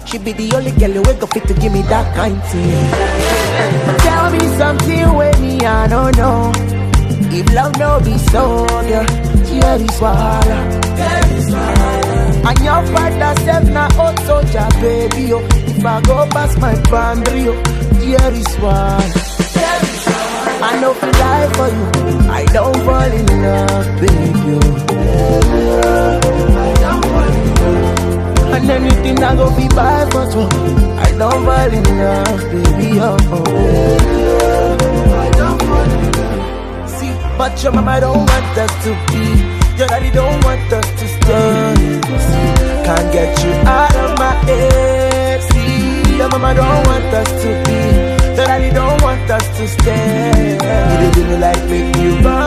She be the only girl who wake up fit to give me that kind thing. Tell me something with me, I don't know. If love no be so, yeah, here is wahala. And your father said na old soldier, baby, oh. If I go past my boundary, oh, here is why. I know feel lie for you, I don't fall in love, baby, oh. And anything I go be buy for two, I don't fall in love, baby, oh. See, but your mama don't want us to be, your daddy don't want us to stay. See, can't get you out of my head. See, your mama don't want us to be, your daddy don't want us to stay. You do me like make you run.